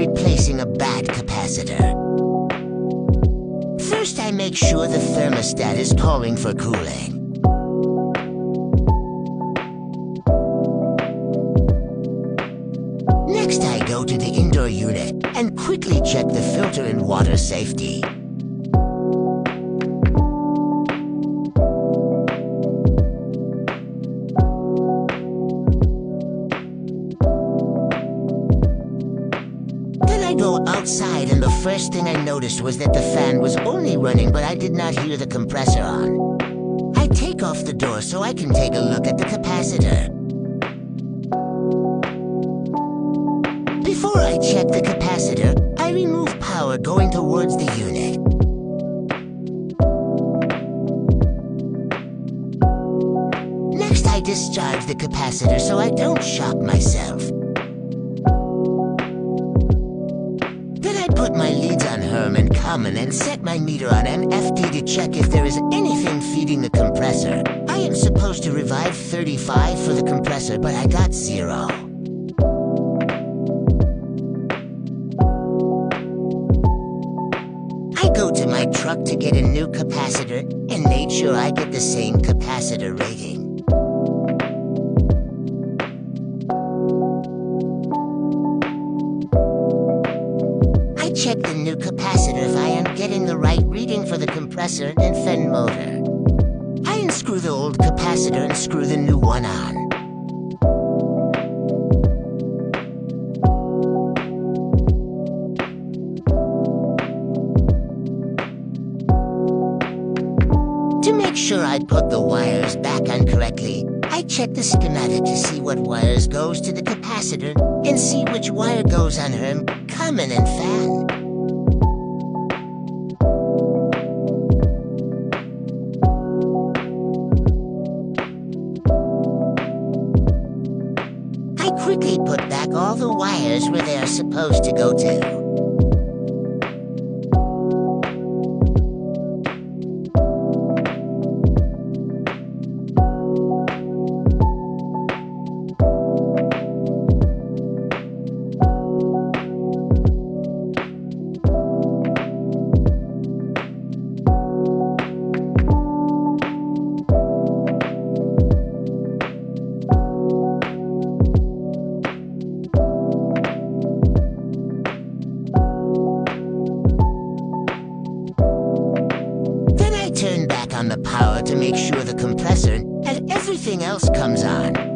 replacing a bad capacitor. First, I make sure the thermostat is calling for cooling. Next, I go to the indoor unit and quickly check the filter and water safety. I go outside, and the first thing I noticed was that the fan was only running, but I did not hear the compressor on. I take off the door so I can take a look at the capacitor. Before I check the capacitor, I remove power going towards the unit. Next, I discharge the capacitor so I don't shock myself. Put my leads on Herm and Common and set my meter on MFD to check if there is anything feeding the compressor. I am supposed to revive 35 for the compressor, but I got 0. I go to my truck to get a new capacitor and made sure I get the same capacitor rating. Check the new capacitor if I am getting the right reading for the compressor and fan motor. I unscrew the old capacitor and screw the new one on. To make sure I put the wires back on correctly, I check the schematic to see what wires goes to the capacitor and see which wire goes on Herm, Common, and fan. I quickly put back all the wires where they are supposed to go to. Turn back on the power to make sure the compressor and everything else comes on.